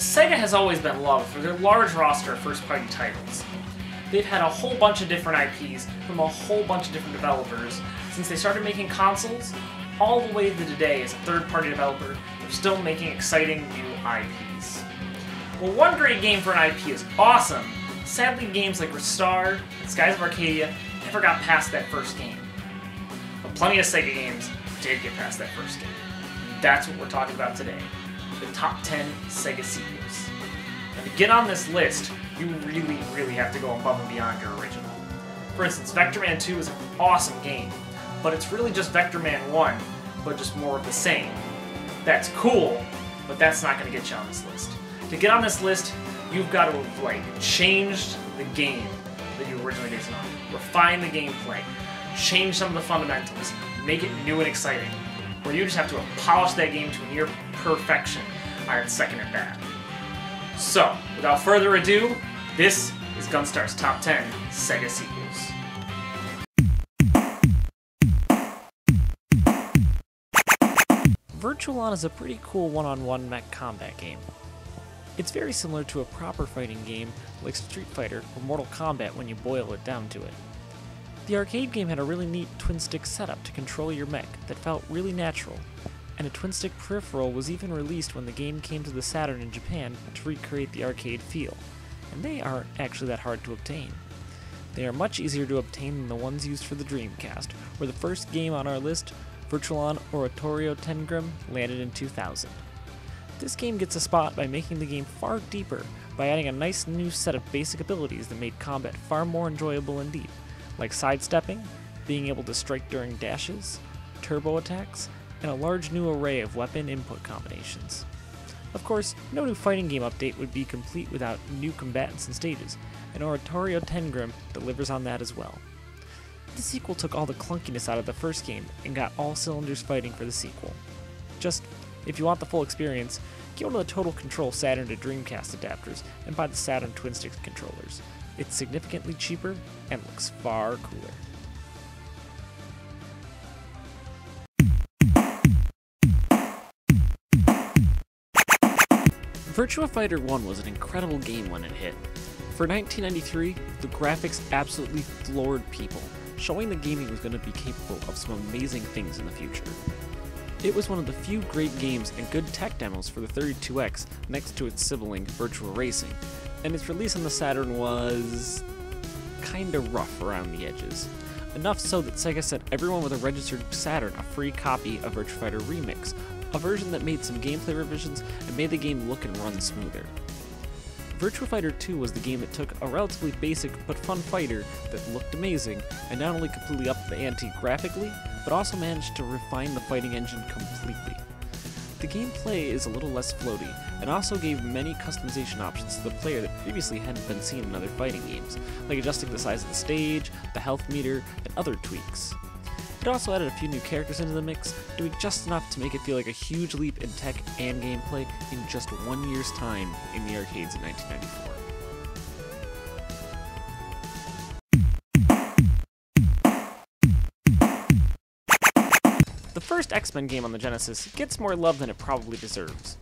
Sega has always been loved for their large roster of first-party titles. They've had a whole bunch of different IPs from a whole bunch of different developers since they started making consoles, all the way to today as a third-party developer. They're still making exciting new IPs. Well, one great game for an IP is awesome. Sadly, games like Ristar and Skies of Arcadia never got past that first game. But plenty of Sega games did get past that first game. And that's what we're talking about today. The top 10 Sega sequels. Now, to get on this list, you really have to go above and beyond your original. For instance, Vector Man 2 is an awesome game, but it's really just Vector Man 1, but just more of the same. That's cool, but that's not going to get you on this list. To get on this list, you've got to have, like, changed the game that you originally based it on. Refine the gameplay, change some of the fundamentals, make it new and exciting, where you just have to polish that game to near perfection on its second at bat. So, without further ado, this is Gunstar's Top 10 Sega Sequels. Virtualon is a pretty cool one-on-one mech combat game. It's very similar to a proper fighting game like Street Fighter or Mortal Kombat when you boil it down to it. The arcade game had a really neat twin-stick setup to control your mech that felt really natural, and a twin-stick peripheral was even released when the game came to the Saturn in Japan to recreate the arcade feel, and they aren't actually that hard to obtain. They are much easier to obtain than the ones used for the Dreamcast, where the first game on our list, Virtualon Oratorio Tengram, landed in 2000. This game gets a spot by making the game far deeper by adding a nice new set of basic abilities that made combat far more enjoyable and deep, like sidestepping, being able to strike during dashes, turbo attacks, and a large new array of weapon input combinations. Of course, no new fighting game update would be complete without new combatants and stages, and Oratorio Tengram delivers on that as well. The sequel took all the clunkiness out of the first game and got all cylinders fighting for the sequel. Just, if you want the full experience, go to the Total Control Saturn to Dreamcast adapters and buy the Saturn Twin Stick controllers. It's significantly cheaper and looks far cooler. Virtua Fighter 1 was an incredible game when it hit. For 1993, the graphics absolutely floored people, showing that gaming was going to be capable of some amazing things in the future. It was one of the few great games and good tech demos for the 32X next to its sibling Virtua Racing, and its release on the Saturn was kinda rough around the edges. Enough so that Sega sent everyone with a registered Saturn a free copy of Virtua Fighter Remix, a version that made some gameplay revisions and made the game look and run smoother. Virtua Fighter 2 was the game that took a relatively basic but fun fighter that looked amazing and not only completely upped the ante graphically, but also managed to refine the fighting engine completely. The gameplay is a little less floaty, and also gave many customization options to the player that previously hadn't been seen in other fighting games, like adjusting the size of the stage, the health meter, and other tweaks. It also added a few new characters into the mix, doing just enough to make it feel like a huge leap in tech and gameplay in just 1 year's time in the arcades in 1994. The first X-Men game on the Genesis gets more love than it probably deserves.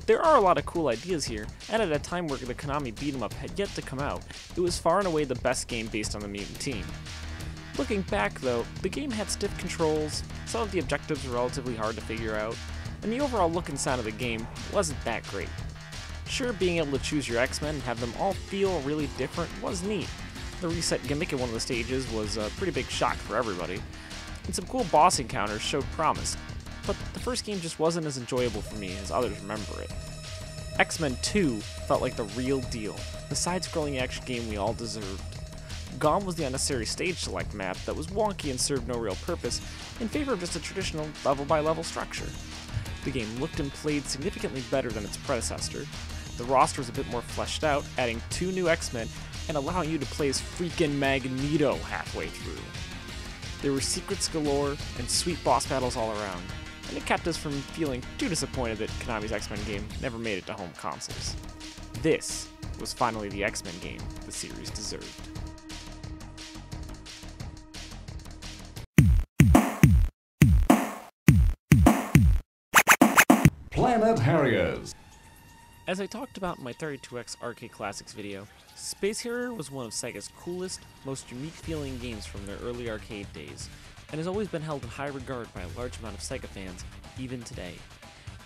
There are a lot of cool ideas here, and at a time where the Konami beat-em-up had yet to come out, it was far and away the best game based on the mutant team. Looking back though, the game had stiff controls, some of the objectives were relatively hard to figure out, and the overall look and sound of the game wasn't that great. Sure, being able to choose your X-Men and have them all feel really different was neat. The reset gimmick in one of the stages was a pretty big shock for everybody, and some cool boss encounters showed promise, but the first game just wasn't as enjoyable for me as others remember it. X-Men 2 felt like the real deal, the side-scrolling action game we all deserved. Gone was the unnecessary stage select map that was wonky and served no real purpose, in favor of just a traditional level-by-level structure. The game looked and played significantly better than its predecessor. The roster was a bit more fleshed out, adding 2 new X-Men and allowing you to play as freaking Magneto halfway through. There were secrets galore and sweet boss battles all around, and it kept us from feeling too disappointed that Konami's X-Men game never made it to home consoles. This was finally the X-Men game the series deserved. Planet Harriers. As I talked about in my 32X Arcade Classics video, Space Harrier was one of Sega's coolest, most unique feeling games from their early arcade days, and has always been held in high regard by a large amount of Sega fans, even today.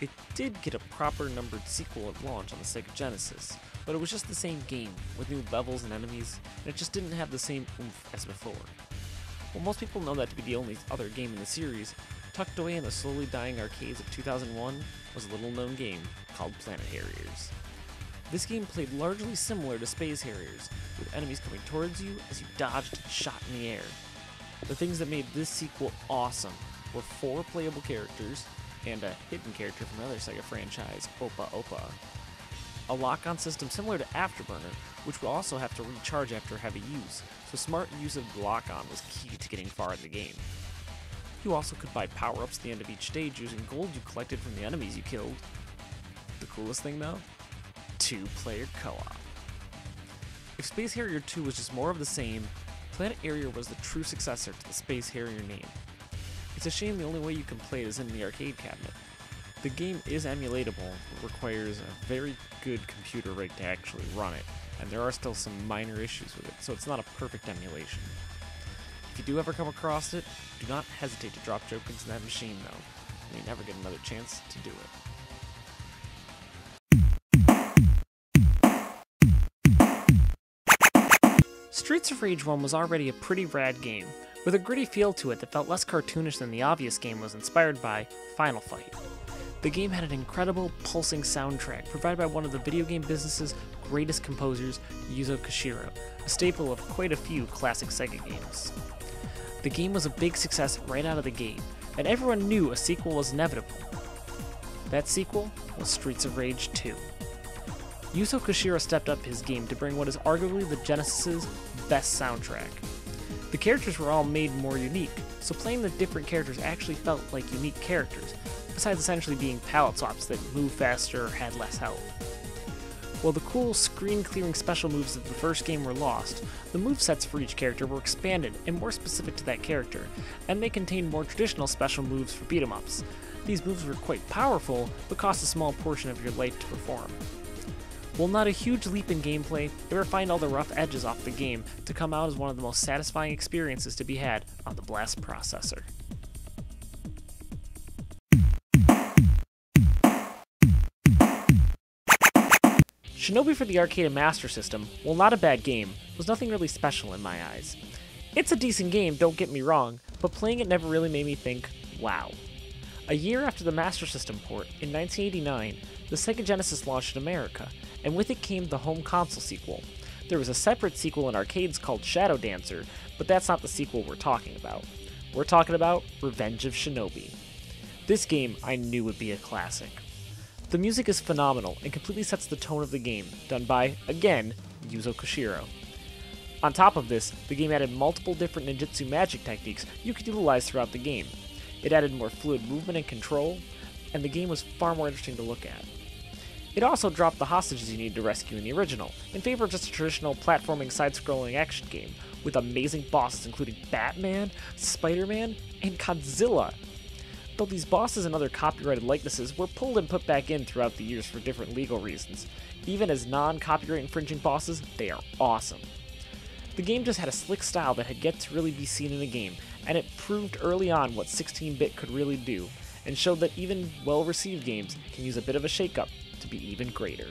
It did get a proper numbered sequel at launch on the Sega Genesis, but it was just the same game, with new levels and enemies, and it just didn't have the same oomph as before. While most people know that to be the only other game in the series, tucked away in the slowly dying arcades of 2001 was a little-known game called Planet Harriers. This game played largely similar to Space Harriers, with enemies coming towards you as you dodged and shot in the air. The things that made this sequel awesome were 4 playable characters and a hidden character from another Sega franchise, Opa Opa. A lock-on system similar to Afterburner, which would also have to recharge after heavy use, so smart use of the lock-on was key to getting far in the game. You also could buy power-ups at the end of each stage using gold you collected from the enemies you killed. The coolest thing though? 2-player co-op. If Space Harrier 2 was just more of the same, Planet Harrier was the true successor to the Space Harrier name. It's a shame the only way you can play it is in the arcade cabinet. The game is emulatable, but requires a very good computer rig to actually run it, and there are still some minor issues with it, so it's not a perfect emulation. If you do ever come across it, do not hesitate to drop jokes into that machine though. You may never get another chance to do it. Streets of Rage 1 was already a pretty rad game, with a gritty feel to it that felt less cartoonish than the obvious game was inspired by Final Fight. The game had an incredible, pulsing soundtrack provided by one of the video game business's greatest composers, Yuzo Koshiro, a staple of quite a few classic Sega games. The game was a big success right out of the gate, and everyone knew a sequel was inevitable. That sequel was Streets of Rage 2. Yuzo Koshiro stepped up his game to bring what is arguably the Genesis's best soundtrack. The characters were all made more unique, so playing the different characters actually felt like unique characters, besides essentially being palette swaps that moved faster or had less health. While the cool screen-clearing special moves of the first game were lost, the movesets for each character were expanded and more specific to that character, and they contained more traditional special moves for beat-em-ups. These moves were quite powerful, but cost a small portion of your life to perform. While not a huge leap in gameplay, they refined all the rough edges off the game to come out as one of the most satisfying experiences to be had on the Blast processor. Shinobi for the arcade and Master System, while not a bad game, was nothing really special in my eyes. It's a decent game, don't get me wrong, but playing it never really made me think, wow. A year after the Master System port, in 1989, the Sega Genesis launched in America, and with it came the home console sequel. There was a separate sequel in arcades called Shadow Dancer, but that's not the sequel we're talking about. We're talking about Revenge of Shinobi. This game I knew would be a classic. The music is phenomenal and completely sets the tone of the game, done by, again, Yuzo Koshiro. On top of this, the game added multiple different ninjutsu magic techniques you could utilize throughout the game. It added more fluid movement and control, and the game was far more interesting to look at. It also dropped the hostages you needed to rescue in the original, in favor of just a traditional platforming side-scrolling action game, with amazing bosses including Batman, Spider-Man, and Godzilla. Though these bosses and other copyrighted likenesses were pulled and put back in throughout the years for different legal reasons. Even as non-copyright infringing bosses, they are awesome. The game just had a slick style that had yet to really be seen in a game, and it proved early on what 16-bit could really do, and showed that even well-received games can use a bit of a shake-up to be even greater.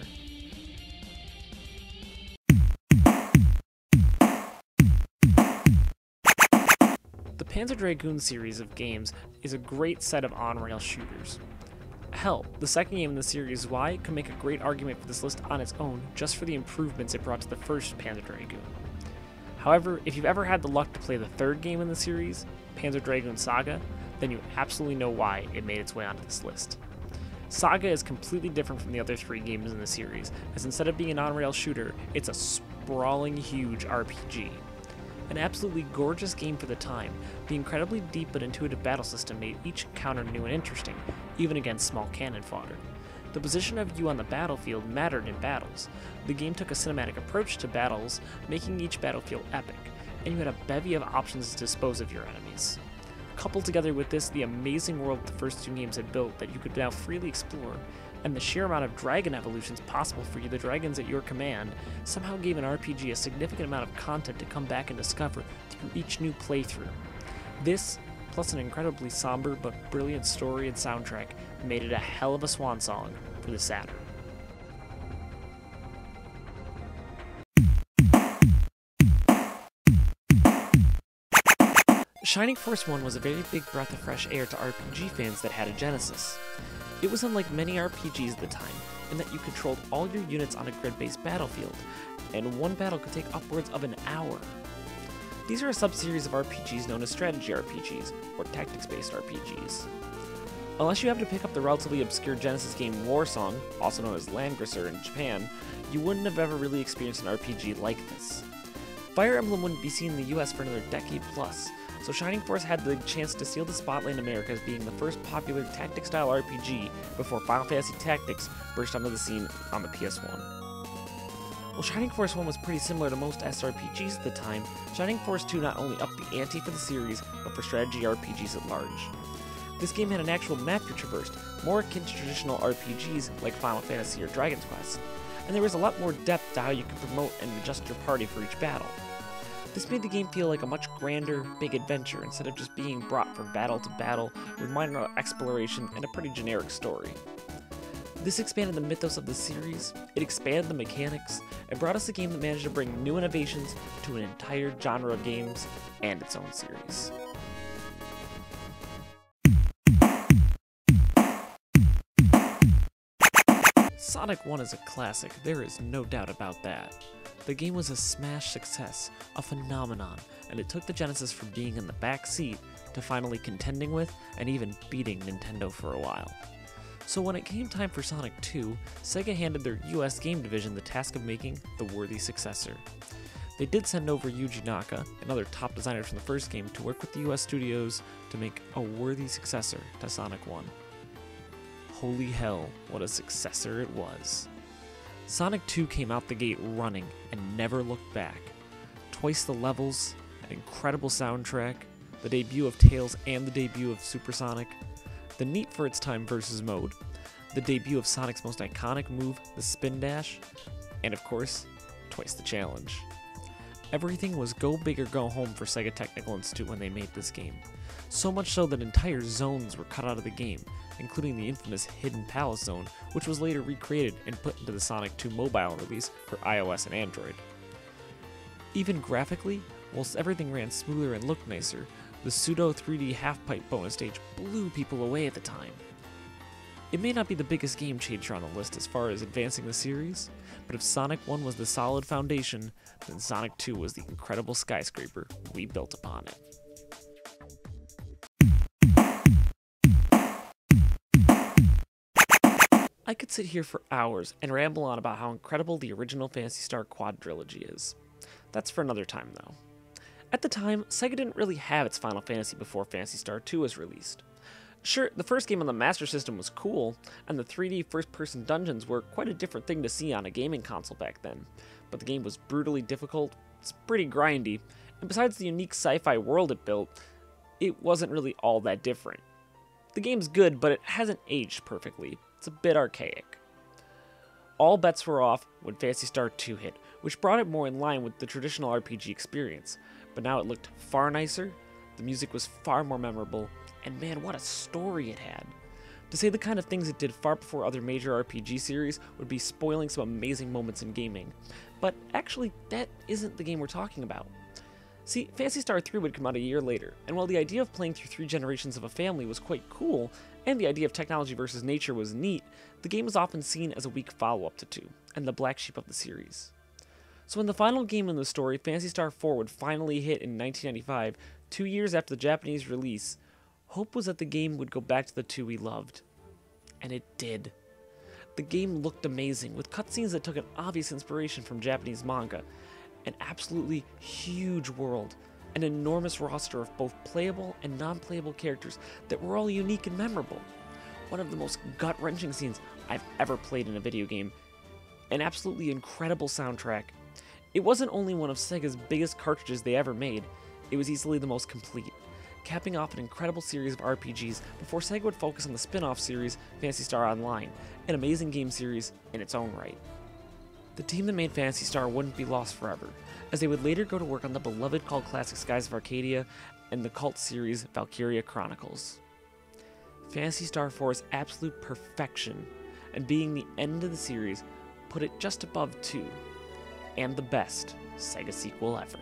The Panzer Dragoon series of games is a great set of on-rail shooters. Hell, the second game in the series Y could make a great argument for this list on its own just for the improvements it brought to the first Panzer Dragoon. However, if you've ever had the luck to play the third game in the series, Panzer Dragoon Saga, then you absolutely know why it made its way onto this list. Saga is completely different from the other 3 games in the series, as instead of being an on-rail shooter, it's a sprawling, huge RPG. An absolutely gorgeous game for the time, the incredibly deep but intuitive battle system made each encounter new and interesting, even against small cannon fodder. The position of you on the battlefield mattered in battles. The game took a cinematic approach to battles, making each battle feel epic, and you had a bevy of options to dispose of your enemies. Coupled together with this, the amazing world the first 2 games had built that you could now freely explore and the sheer amount of dragon evolutions possible for you, the dragons at your command, somehow gave an RPG a significant amount of content to come back and discover through each new playthrough. This, plus an incredibly somber but brilliant story and soundtrack, made it a hell of a swan song for the Saturn. Shining Force 1 was a very big breath of fresh air to RPG fans that had a Genesis. It was unlike many RPGs at the time, in that you controlled all your units on a grid-based battlefield, and one battle could take upwards of an hour. These are a sub-series of RPGs known as strategy RPGs, or tactics-based RPGs. Unless you happen to pick up the relatively obscure Genesis game Warsong, also known as Landgrasser in Japan, you wouldn't have ever really experienced an RPG like this. Fire Emblem wouldn't be seen in the US for another decade plus, so Shining Force had the chance to steal the spotlight in America as being the first popular tactics-style RPG before Final Fantasy Tactics burst onto the scene on the PS1. While Shining Force 1 was pretty similar to most SRPGs at the time, Shining Force 2 not only upped the ante for the series, but for strategy RPGs at large. This game had an actual map you traversed, more akin to traditional RPGs like Final Fantasy or Dragon's Quest, and there was a lot more depth to how you could promote and adjust your party for each battle. This made the game feel like a much grander, big adventure instead of just being brought from battle to battle with minor exploration and a pretty generic story. This expanded the mythos of the series, it expanded the mechanics, and brought us a game that managed to bring new innovations to an entire genre of games and its own series. Sonic 1 is a classic, there is no doubt about that. The game was a smash success, a phenomenon, and it took the Genesis from being in the back seat to finally contending with and even beating Nintendo for a while. So when it came time for Sonic 2, Sega handed their US game division the task of making the worthy successor. They did send over Yuji Naka, another top designer from the first game, to work with the US studios to make a worthy successor to Sonic 1. Holy hell, what a successor it was. Sonic 2 came out the gate running and never looked back. Twice the levels, an incredible soundtrack, the debut of Tails and the debut of Supersonic, the neat for its time versus mode, the debut of Sonic's most iconic move, the spin dash, and of course, twice the challenge. Everything was go big or go home for Sega Technical Institute when they made this game. So much so that entire zones were cut out of the game, including the infamous Hidden Palace Zone, which was later recreated and put into the Sonic 2 mobile release for iOS and Android. Even graphically, whilst everything ran smoother and looked nicer, the pseudo 3D half-pipe bonus stage blew people away at the time. It may not be the biggest game changer on the list as far as advancing the series, but if Sonic 1 was the solid foundation, then Sonic 2 was the incredible skyscraper we built upon it. I could sit here for hours and ramble on about how incredible the original Phantasy Star quadrilogy is. That's for another time though. At the time, Sega didn't really have its Final Fantasy before Phantasy Star 2 was released. Sure, the first game on the Master System was cool, and the 3D first-person dungeons were quite a different thing to see on a gaming console back then, but the game was brutally difficult, it's pretty grindy, and besides the unique sci-fi world it built, it wasn't really all that different. The game's good, but it hasn't aged perfectly. It's a bit archaic. All bets were off when Phantasy Star 2 hit, which brought it more in line with the traditional RPG experience, but now it looked far nicer, the music was far more memorable, and man, what a story it had. To say the kind of things it did far before other major RPG series would be spoiling some amazing moments in gaming. But actually, that isn't the game we're talking about. See, Phantasy Star 3 would come out a year later, and while the idea of playing through 3 generations of a family was quite cool, and the idea of technology versus nature was neat, the game was often seen as a weak follow-up to 2, and the black sheep of the series. So when the final game in the story, Phantasy Star 4, would finally hit in 1995, 2 years after the Japanese release, hope was that the game would go back to the 2 we loved. And it did. The game looked amazing, with cutscenes that took an obvious inspiration from Japanese manga, an absolutely huge world, an enormous roster of both playable and non-playable characters that were all unique and memorable, one of the most gut-wrenching scenes I've ever played in a video game, an absolutely incredible soundtrack. It wasn't only one of Sega's biggest cartridges they ever made, it was easily the most complete, capping off an incredible series of RPGs before Sega would focus on the spin-off series Phantasy Star Online, an amazing game series in its own right. The team that made Phantasy Star wouldn't be lost forever, as they would later go to work on the beloved cult classic Skies of Arcadia and the cult series Valkyria Chronicles. Phantasy Star 4's absolute perfection, and being the end of the series, put it just above 2, and the best Sega sequel ever.